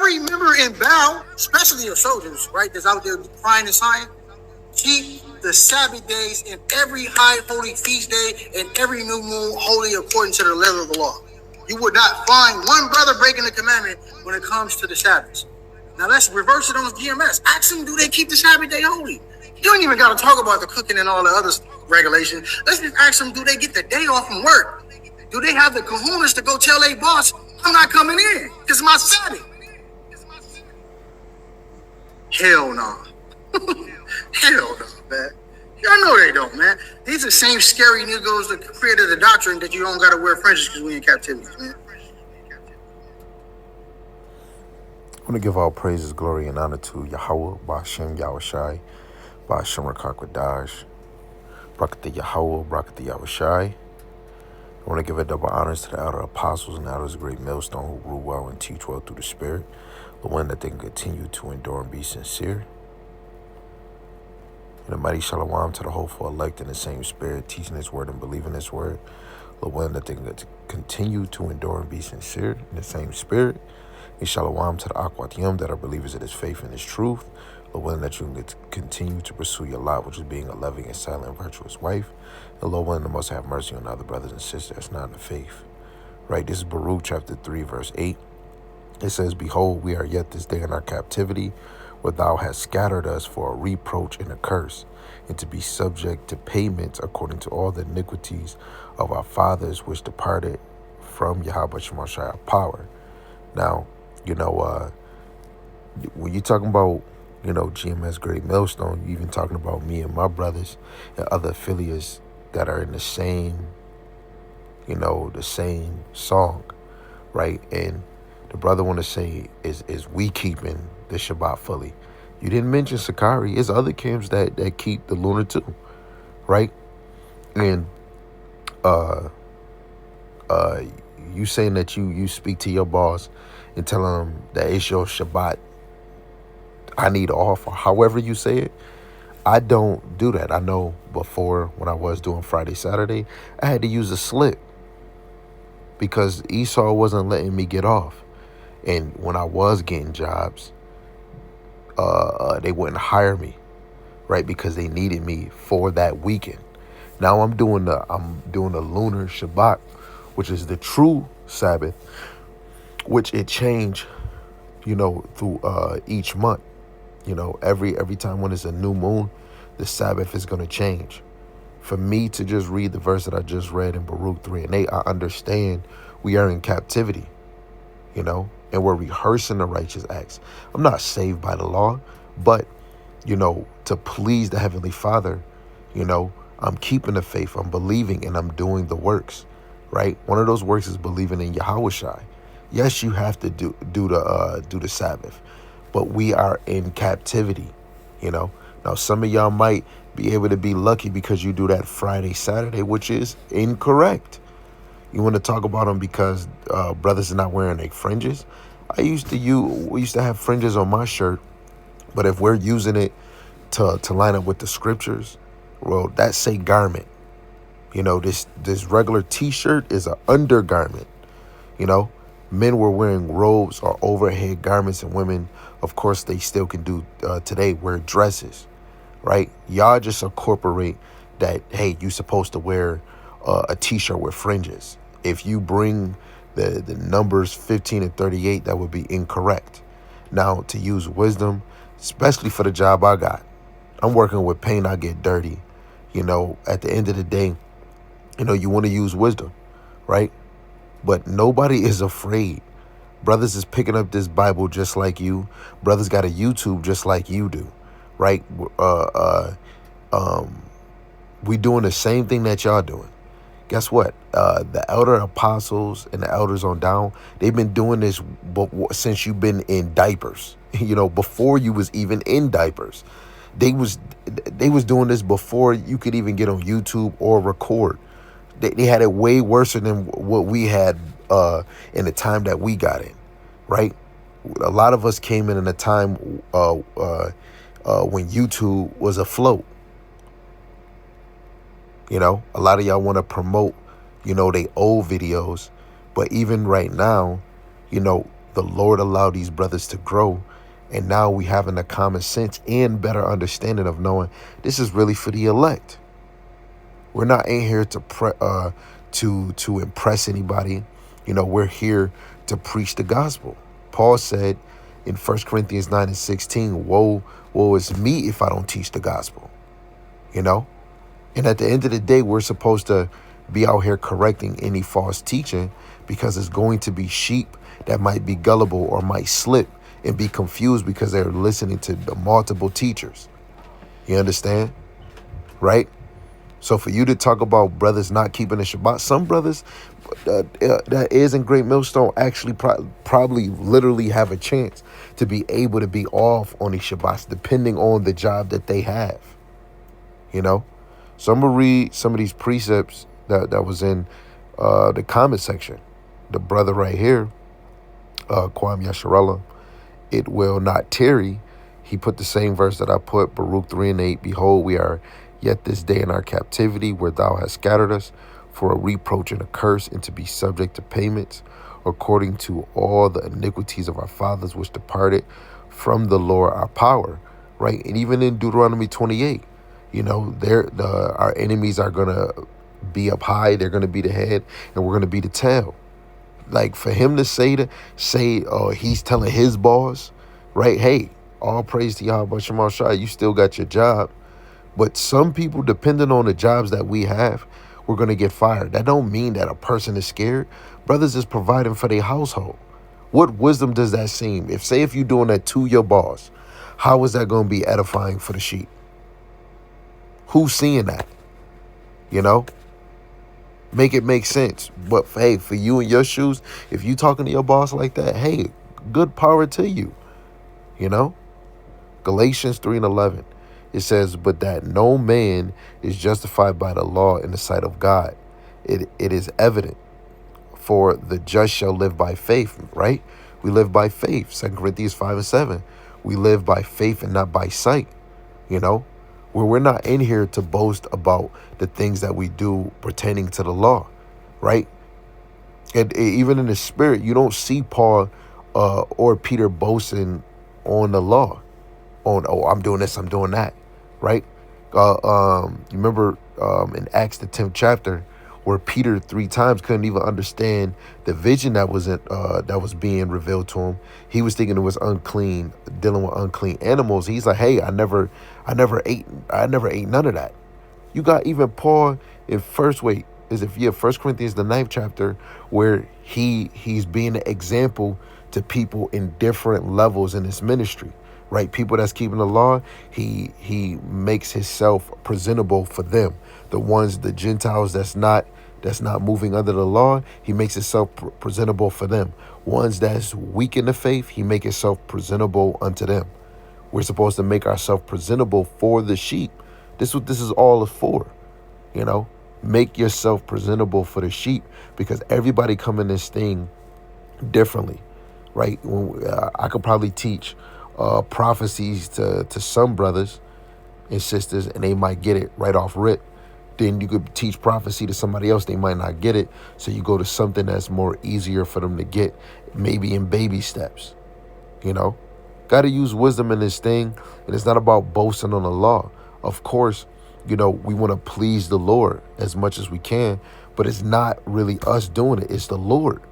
every member in Bow, especially your soldiers, right, that's out there crying and sighing, keep the Sabbath days and every high holy feast day and every new moon holy according to the letter of the law. You would not find one brother breaking the commandment when it comes to the Sabbaths. Now let's reverse it on the GMS. Ask them, do they keep the Sabbath day holy? You don't even got to talk about the cooking and all the other regulations. Let's just ask them, do they get the day off from work? Do they have the kahunas to go tell their boss, I'm not coming in because my Sabbath? Hell no. Hell no, man. Y'all know they don't, man. These are the same scary niggas that created the doctrine that you don't gotta wear fringes because we in captivity, man. I want to give all praises, glory, and honor to Yahweh, Ba'ashem, Yahushai, Ba'ashem Rakakwadash, Brakata Yahweh, Brakata Yahushai. I want to give a double honors to the elder apostles and elders of Great Millstone who rule well and teach well through the Spirit, the one that they can continue to endure and be sincere. And a mighty shalom to the hopeful elect in the same Spirit, teaching His word and believing His word, the one that they can continue to endure and be sincere in the same Spirit. And shalom to the Akwatiyam that are believers of His faith and His truth, the one that you can continue to pursue your lot, which is being a loving and silent and virtuous wife. The Lord one that must have mercy on other brothers and sisters that's not in the faith. Right, this is Baruch chapter 3, verse 8. It says, Behold, we are yet this day in our captivity, where thou hast scattered us for a reproach and a curse, and to be subject to payments according to all the iniquities of our fathers which departed from Yahweh Shemashai our power. Now, when you're talking about, GMS Great Millstone, you're even talking about me and my brothers and other affiliates that are in the same, the same song, right? And the brother want to say is we keeping the Shabbat fully. You didn't mention Sakari. It's other camps that keep the lunar too, right? And you saying that you speak to your boss and tell him that it's your Shabbat, I need off, or however you say it. I don't do that. I know before, when I was doing Friday, Saturday, I had to use a slip because Esau wasn't letting me get off. And when I was getting jobs, they wouldn't hire me, right? Because they needed me for that weekend. Now I'm doing the lunar Shabbat, which is the true Sabbath, which it changed, through each month. Every time when it's a new moon, the Sabbath is going to change. For me to just read the verse that I just read in Baruch 3 and 8, I understand we are in captivity, and we're rehearsing the righteous acts. I'm not saved by the law, but, to please the Heavenly Father, I'm keeping the faith, I'm believing, and I'm doing the works, right? One of those works is believing in Yahushai. Yes, you have to do the Sabbath, but we are in captivity, Now, some of y'all might be able to be lucky because you do that Friday, Saturday, which is incorrect. You want to talk about them because brothers are not wearing their fringes? We used to have fringes on my shirt, but if we're using it to line up with the scriptures, well, that's say garment. This regular T-shirt is an undergarment. Men were wearing robes or overhead garments, and women, of course, they still can do today wear dresses, right? Y'all just incorporate that, hey, you're supposed to wear a T-shirt with fringes. If you bring the numbers 15 and 38, that would be incorrect. Now, to use wisdom, especially for the job I got, I'm working with paint, I get dirty. At the end of the day, you want to use wisdom, right? But nobody is afraid. Brothers is picking up this Bible just like you. Brothers got a YouTube just like you do, right? We doing the same thing that y'all doing. Guess what? The elder apostles and the elders on down, they've been doing this since you've been in diapers. Before you was even in diapers. They was doing this before you could even get on YouTube or record. They had it way worse than what we had in the time that we got in, right? A lot of us came in a time when YouTube was afloat. A lot of y'all want to promote, they old videos. But even right now, the Lord allowed these brothers to grow. And now we having a common sense and better understanding of knowing this is really for the elect. We're not in here to impress anybody. We're here to preach the gospel. Paul said in 1 Corinthians 9:16, woe is me if I don't teach the gospel. You know? And at the end of the day, we're supposed to be out here correcting any false teaching, because it's going to be sheep that might be gullible or might slip and be confused because they're listening to the multiple teachers. You understand? Right? So for you to talk about brothers not keeping the Shabbat, some brothers that is in Great Millstone actually probably literally have a chance to be able to be off on these Shabbats, depending on the job that they have. So I'm going to read some of these precepts that was in the comment section. The brother right here, Kwam Yasharallah, it will not tarry. He put the same verse that I put, Baruch 3:8. Behold, we are yet this day in our captivity, where thou hast scattered us, for a reproach and a curse, and to be subject to payments, according to all the iniquities of our fathers, which departed from the Lord our power. Right? And even in Deuteronomy 28, our enemies are gonna be up high, they're gonna be the head, and we're gonna be the tail. Like, for him to say he's telling his boss, right? Hey, all praise to Yahweh Shema Shai, you still got your job. But some people, depending on the jobs that we have, we're going to get fired. That don't mean that a person is scared. Brothers is providing for their household. What wisdom does that seem? If you're doing that to your boss, how is that going to be edifying for the sheep? Who's seeing that? Make it make sense. But hey, for you in your shoes, if you talking to your boss like that, hey, good power to you. Galatians 3:11. It says, but that no man is justified by the law in the sight of God. It is evident, for the just shall live by faith, right? We live by faith. 2 Corinthians 5:7. We live by faith and not by sight, where we're not in here to boast about the things that we do pertaining to the law, right? And even in the spirit, you don't see Paul or Peter boasting on the law, I'm doing this, I'm doing that, right? You remember in Acts the 10th chapter, where Peter 3 times couldn't even understand the vision that was being revealed to him. He was thinking it was unclean, dealing with unclean animals. He's like, hey, I never ate none of that. You got even Paul in 1 Corinthians the 9th chapter, where he's being an example to people in different levels in his ministry. Right, people that's keeping the law, he makes himself presentable for them. The Gentiles that's not moving under the law, he makes himself presentable for them. Ones that's weak in the faith, he makes himself presentable unto them. We're supposed to make ourselves presentable for the sheep. This is what this is all for. Make yourself presentable for the sheep, because everybody come in this thing differently, right? I could probably teach prophecies to some brothers and sisters, and they might get it right off rip. Then you could teach prophecy to somebody else, they might not get it. So you go to something that's more easier for them to get, maybe in baby steps. Got to use wisdom in this thing. And it's not about boasting on the law. Of course, we want to please the Lord as much as we can, but it's not really us doing it, it's the Lord,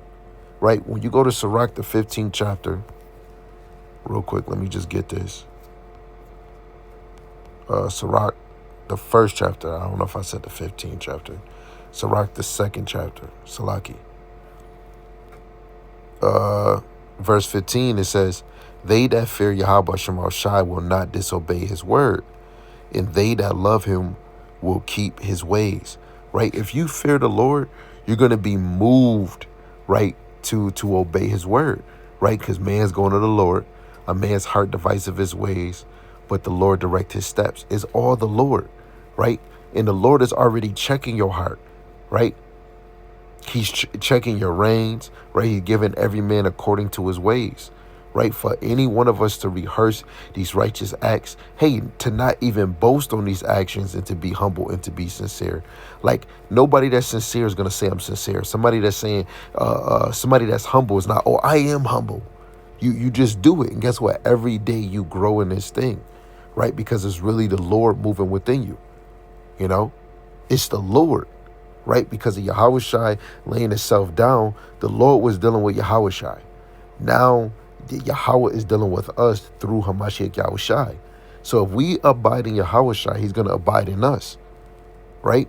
right? When you go to Sirach the 15th chapter, real quick, let me just get this. Sirach, the 1st chapter. I don't know if I said the 15th chapter. Sirach, the 2nd chapter. Salaki. Verse 15, it says, they that fear Yahweh Shema Shai will not disobey his word, and they that love him will keep his ways. Right? If you fear the Lord, you're going to be moved, right, to obey his word, right? Because man's going to the Lord. A man's heart divisive his ways, but the Lord direct his steps. It's all the Lord, right? And the Lord is already checking your heart, right? He's checking your reins, right? He's giving every man according to his ways, right? For any one of us to rehearse these righteous acts, hey, to not even boast on these actions, and to be humble and to be sincere. Like, nobody that's sincere is going to say I'm sincere. Somebody that's saying, somebody that's humble is not, oh, I am humble. You just do it. And guess what? Every day you grow in this thing, right? Because it's really the Lord moving within you. You know, it's the Lord, right? Because of Yahushai laying himself down, the Lord was dealing with Yahushai. Now, Yahweh is dealing with us through Hamashiach Yahushai. So if we abide in Yahushai, he's going to abide in us, right?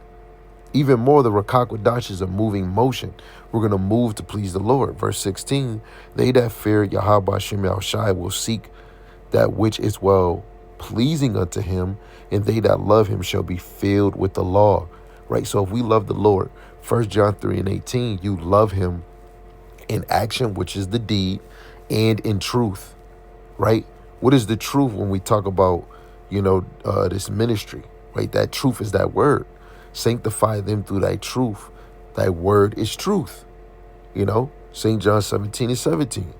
Even more, the Rakak Wadash is a moving motion. We're going to move to please the Lord. Verse 16, they that fear Yahweh Shem Yahushai will seek that which is well pleasing unto him, and they that love him shall be filled with the law, right? So if we love the Lord, 1 John 3:18, you love him in action, which is the deed, and in truth, right? What is the truth when we talk about, this ministry, right? That truth is that word. Sanctify them through thy truth. Thy word is truth, St. John 17:17.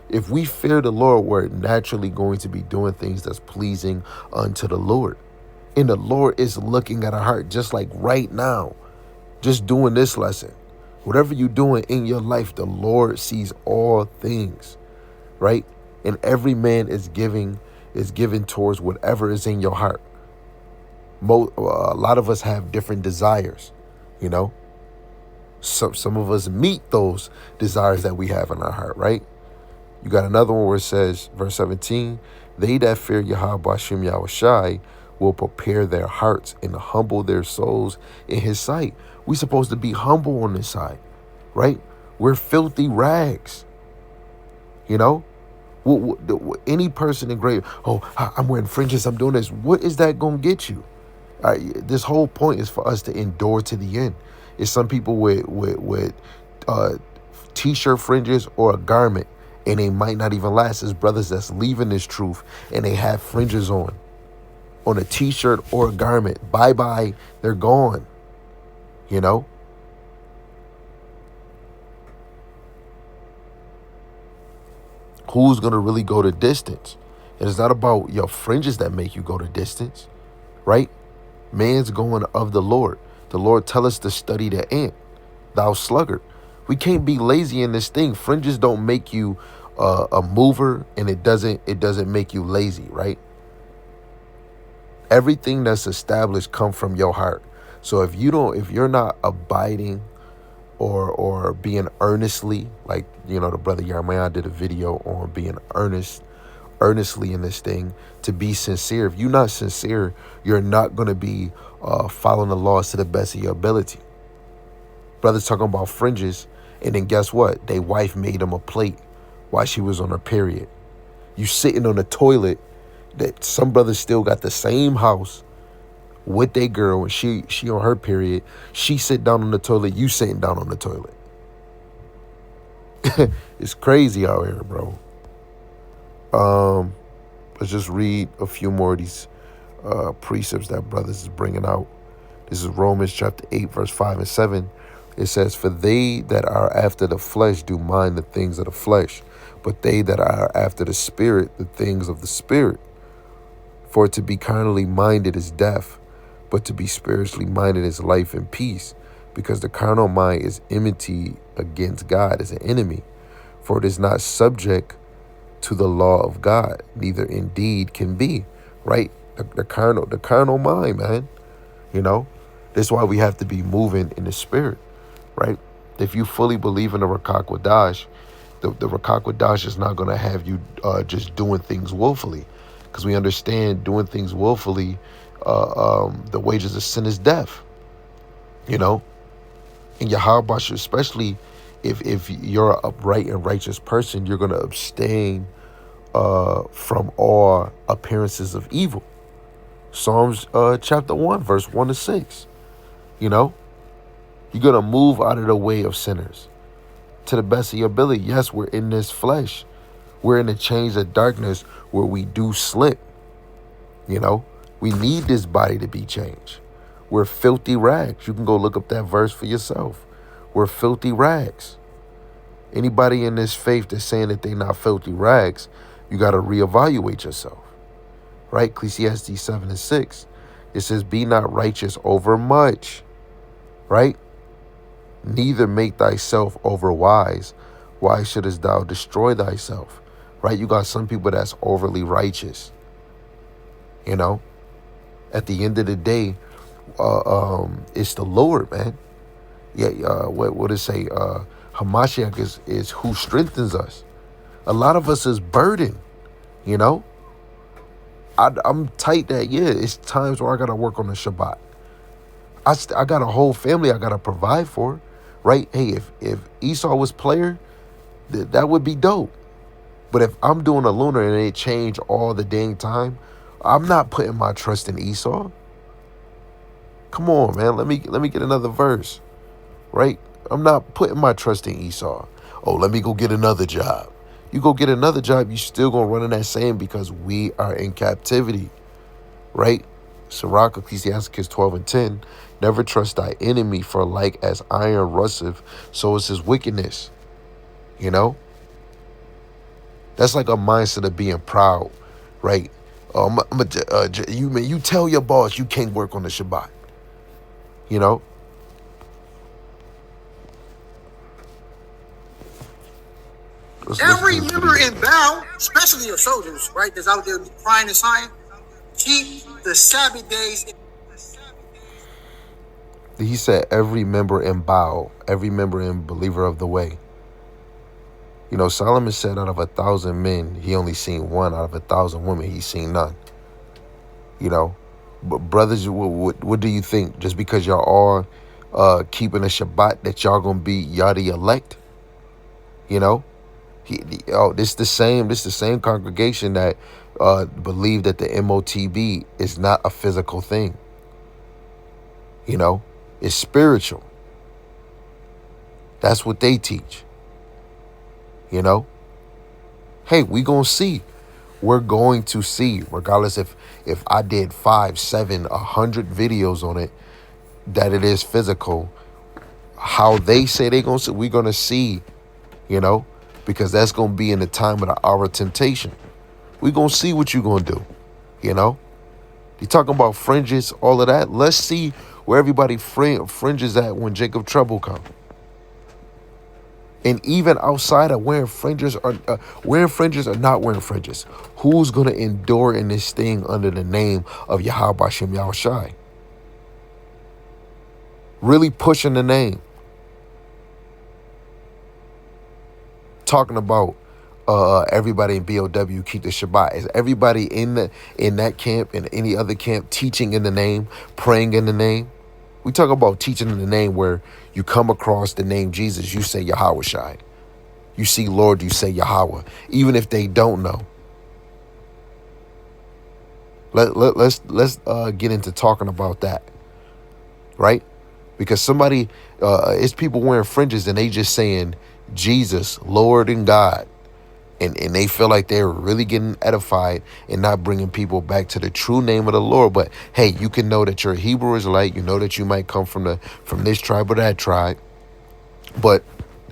If we fear the Lord, we're naturally going to be doing things that's pleasing unto the Lord. And the Lord is looking at our heart just like right now, just doing this lesson. Whatever you're doing in your life, the Lord sees all things, right? And every man is given towards whatever is in your heart. A lot of us have different desires, you know. Some of us meet those desires that we have in our heart, right? You got another one where it says, verse 17, they that fear Yahweh Hashem Yahushai will prepare their hearts and humble their souls in his sight. We're supposed to be humble on this side, right? We're filthy rags, Any person in grave, I'm wearing fringes, I'm doing this. What is that going to get you? This whole point is for us to endure to the end. It's some people with t-shirt fringes or a garment, and they might not even last. There's brothers that's leaving this truth, and they have fringes on a t-shirt or a garment. Bye-bye, they're gone, Who's going to really go the distance? And it's not about your fringes that make you go the distance, right? Man's going of the Lord. The Lord tell us to study the ant, thou sluggard. We can't be lazy in this thing. Fringes don't make you a mover, and it doesn't make you lazy, right? Everything that's established come from your heart. So if you're not abiding or being earnestly, like the brother Yarmaya did a video on being earnestly in this thing, to be sincere. If you're not sincere, you're not going to be following the laws to the best of your ability. Brothers talking about fringes, and then guess what? They wife made them a plate while she was on her period. You sitting on the toilet. That some brothers still got the same house with their girl, and she on her period. She sit down on the toilet. You sitting down on the toilet. It's crazy out here, bro. Let's just read a few more of these precepts that brothers is bringing out. This is Romans chapter 8, verse 5 and 7. It says, for they that are after the flesh do mind the things of the flesh, but they that are after the spirit, the things of the spirit. For to be carnally minded is death, but to be spiritually minded is life and peace, because the carnal mind is enmity against God, is an enemy. For it is not subject to the law of God, neither indeed can be, right? The carnal mind, man. That's why we have to be moving in the spirit, right? If you fully believe in the Rakak Wadash, the Rakak Wadash is not going to have you just doing things willfully, because we understand doing things willfully, the wages of sin is death, And Yahweh, especially if you're an upright and righteous person, you're going to abstain from all appearances of evil. Psalms chapter 1, verse 1 to 6. You're going to move out of the way of sinners to the best of your ability. Yes, we're in this flesh. We're in a chains of darkness where we do slip. We need this body to be changed. We're filthy rags. You can go look up that verse for yourself. We're filthy rags. Anybody in this faith that's saying that they're not filthy rags, you got to reevaluate yourself. Right? Ecclesiastes 7 and 6. It says, be not righteous over much. Right? Neither make thyself over wise. Why shouldest thou destroy thyself? right? You got some people that's overly righteous, you know. At the end of the day, it's the Lord, man. Yeah, what does it say? Hamashiach is who strengthens us. A lot of us is burdened, you know. I'm tight that, yeah, it's times where I gotta work on the Shabbat. I got a whole family I gotta provide for, right? Hey, if Esau was player, that would be dope. But if I'm doing a lunar and it change all the dang time, I'm not putting my trust in Esau. Come on, man. Let me get another verse, right? I'm not putting my trust in Esau. Oh, let me go get another job. You go get another job, you still gonna run in that same because we are in captivity, right? Sirach, Ecclesiasticus 12 and 10. Never trust thy enemy, for like as iron rusteth, so is his wickedness. You know? That's like a mindset of being proud, right? You tell your boss you can't work on the Shabbat. You know? Let's Every do this member video. in Bow, especially your soldiers, right, that's out there crying and sighing, keep the Sabbath days. He said every member in Baal, every member in believer of the way. You know, Solomon said out of 1,000 men, he only seen one. Out of 1,000 women, he seen none. You know, but brothers, what do you think? Just because y'all all keeping a Shabbat, that y'all gonna be y'all the elect? You know, this the same congregation that believe that the MOTB is not a physical thing. You know, it's spiritual. That's what they teach. You know, hey, we gonna see. We're going to see, regardless if I did 5, 7, 100 videos on it, that it is physical. How they say they gonna see, we're gonna see, you know, because that's gonna be in the time of the hour of temptation. We gonna see what you gonna do, you know. You talking about fringes, all of that. Let's see where everybody fringes at when Jacob trouble come. And even outside of wearing fringes or not wearing fringes, who's gonna endure in this thing under the name of Yahweh Bashem Yahushai? Really pushing the name, talking about everybody in BOW keep the Shabbat. Is everybody in that camp and any other camp teaching in the name, praying in the name? We talk about teaching in the name where you come across the name Jesus, you say Yahweh Shai. You see Lord, you say Yahweh, even if they don't know. Let's get into talking about that, right? Because somebody, it's people wearing fringes and they just saying Jesus, Lord and God. And they feel like they're really getting edified and not bringing people back to the true name of the Lord. But hey, you can know that you're a Hebrew Israelite. You know that you might come from this tribe or that tribe. But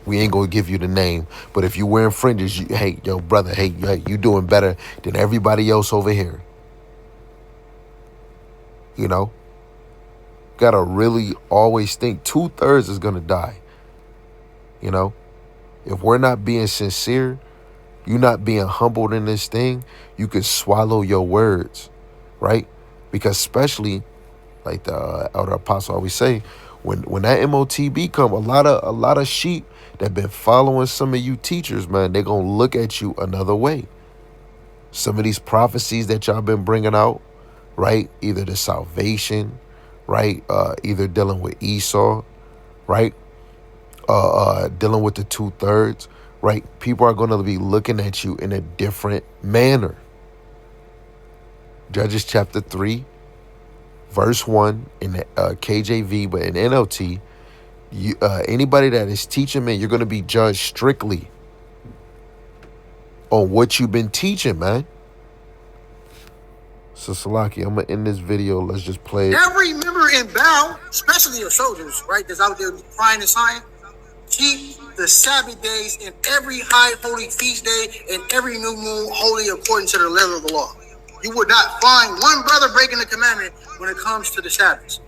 we ain't gonna give you the name. But if you wearing fringes, hey, yo, brother, hey, you doing better than everybody else over here. You know, gotta really always think 2/3 is gonna die. You know, if we're not being sincere, you not being humbled in this thing, you could swallow your words, right? Because especially like the elder apostle always say, when that MOTB come, a lot of sheep that been following some of you teachers, man, they gonna look at you another way. Some of these prophecies that y'all been bringing out, right? Either the salvation, right? Either dealing with Esau, right? Dealing with the 2/3, right? People are going to be looking at you in a different manner. Judges chapter 3, verse 1 in the KJV, but in NLT, anybody that is teaching, man, you're going to be judged strictly on what you've been teaching, man. So, Salaki, I'm going to end this video. Let's just play it. Every member in Bow, especially your soldiers, right, that's out there crying and sighing, keep the Sabbath days and every high holy feast day and every new moon holy according to the letter of the law. You would not find one brother breaking the commandment when it comes to the Sabbath.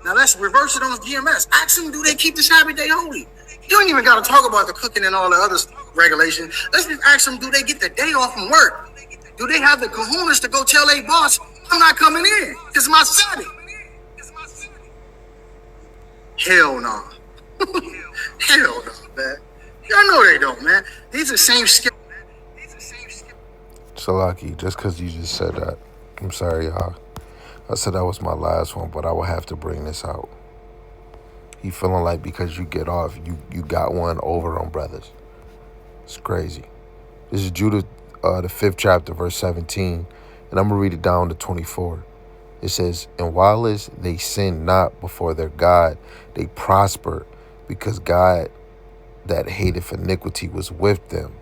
Now let's reverse it on GMS. Ask them, do they keep the Sabbath day holy? You don't even got to talk about the cooking and all the other stuff. regulation. Let's just ask them, do they get the day off from work? Do they have the kahunas to go tell their boss, I'm not coming in, it's my Sabbath? Hell no. Hell no, man. Y'all know they don't, man. These are same skills. Salaki, just because you just said that, I'm sorry, y'all. I said that was my last one, but I will have to bring this out. He feeling like because you get off, you got one over on brothers. It's crazy. This is Judah, the 5th chapter, verse 17, and I'm going to read it down to 24. It says, and whilst they sinned not before their God, they prospered, because God that hateth iniquity was with them.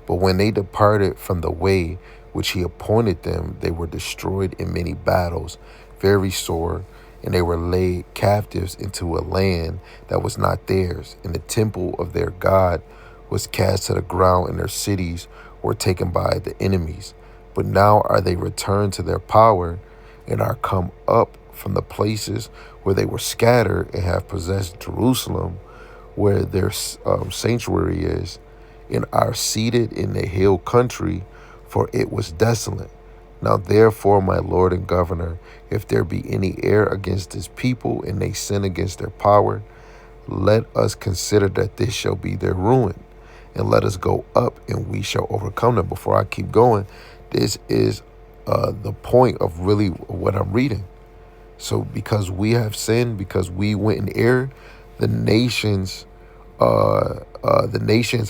But when they departed from the way which he appointed them, they were destroyed in many battles, very sore, and they were laid captives into a land that was not theirs. And the temple of their God was cast to the ground, and their cities were taken by the enemies. But now are they returned to their power, and are come up from the places where they were scattered, and have possessed Jerusalem, where their sanctuary is, and are seated in the hill country, for it was desolate. Now therefore, my Lord and Governor, if there be any error against this people, and they sin against their power, let us consider that this shall be their ruin, and let us go up, and we shall overcome them. Before I keep going, this is the point of really what I'm reading. So because we have sinned, because we went in error, the nations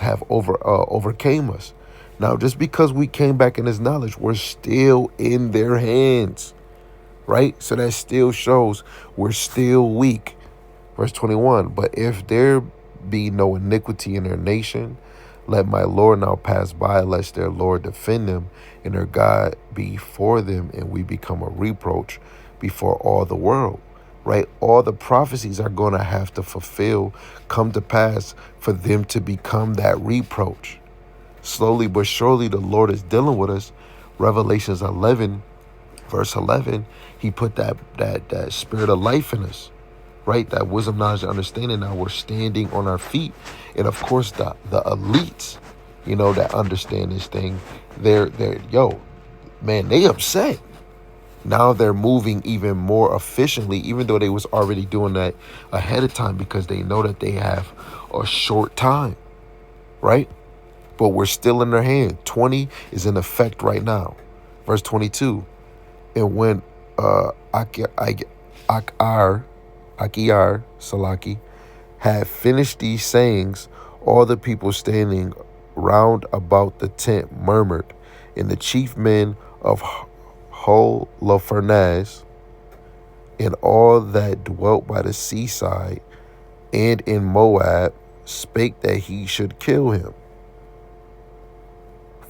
have overcame us. Now, just because we came back in his knowledge, we're still in their hands, right? So that still shows we're still weak. Verse 21, but if there be no iniquity in their nation, let my Lord now pass by, lest their Lord defend them, and their God be for them, and we become a reproach before all the world. Right? All the prophecies are going to have to fulfill, come to pass, for them to become that reproach. Slowly but surely, the Lord is dealing with us. Revelations 11, verse 11, he put that spirit of life in us, right? That wisdom, knowledge, and understanding. Now we're standing on our feet. And of course, the elites, that understand this thing, they're man, they upset. Now they're moving even more efficiently, even though they was already doing that ahead of time, because they know that they have a short time, right? But we're still in their hand. 20 is in effect right now. Verse 22. And when Akiyar Salaki had finished these sayings, all the people standing round about the tent murmured, and the chief men of Holofernes and all that dwelt by the seaside and in Moab spake that he should kill him.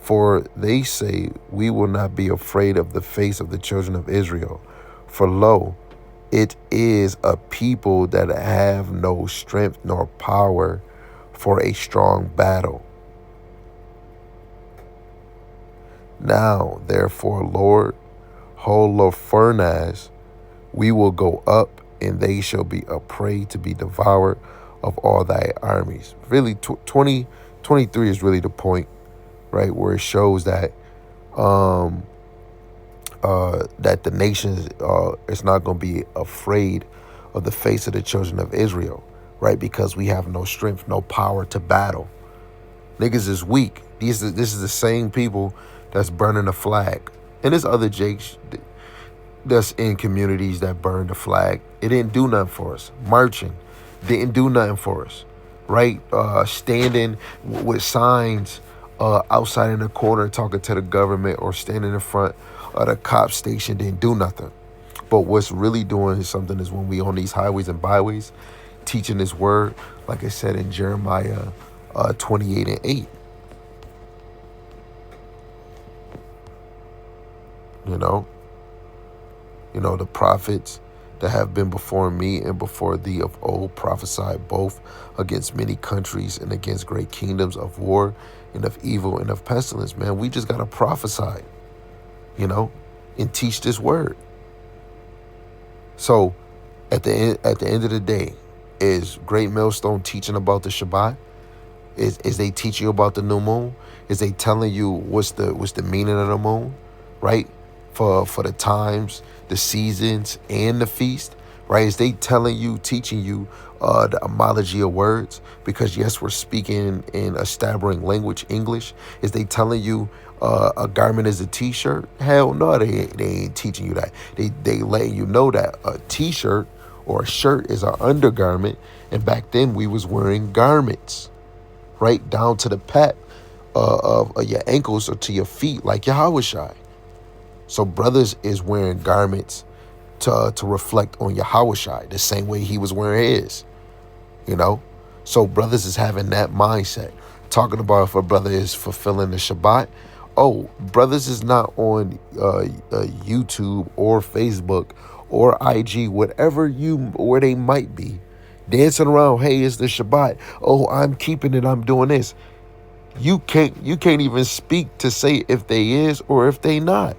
For they say, we will not be afraid of the face of the children of Israel. For lo, it is a people that have no strength nor power for a strong battle. Now, therefore, Lord, Holofernes, we will go up, and they shall be a prey to be devoured of all thy armies. Really, 23 is really the point, right, where it shows that that the nations is not going to be afraid of the face of the children of Israel, right? Because we have no strength, no power to battle. Niggas is weak. This is the same people that's burning the flag. And there's other jakes that's in communities that burn the flag. It didn't do nothing for us. Marching didn't do nothing for us, right? Standing with signs outside in the corner talking to the government, or standing in front of the cop station didn't do nothing. But what's really doing something is when we on these highways and byways teaching this word, like I said in Jeremiah 28 and 8. The prophets that have been before me and before thee of old prophesied both against many countries and against great kingdoms, of war and of evil and of pestilence. Man, we just got to prophesy, and teach this word. So at the end of the day, is Great Millstone teaching about the Shabbat? Is they teaching you about the new moon? Is they telling you what's the meaning of the moon, right? For the times, the seasons, and the feast, right? Is they telling you, teaching you the etymology of words? Because yes, we're speaking in a stammering language, English. Is they telling you a garment is a t-shirt? Hell no, they ain't teaching you that. They letting you know that a t-shirt or a shirt is our undergarment, and back then we was wearing garments, right down to the pet of your ankles or to your feet, like Yahushua. So brothers is wearing garments to reflect on Yahushua, the same way he was wearing his, you know. So brothers is having that mindset. Talking about if a brother is fulfilling the Shabbat, oh, brothers is not on YouTube or Facebook or IG, where they might be, dancing around. Hey, it's the Shabbat. Oh, I'm keeping it. I'm doing this. You can't even speak to say if they is or if they not.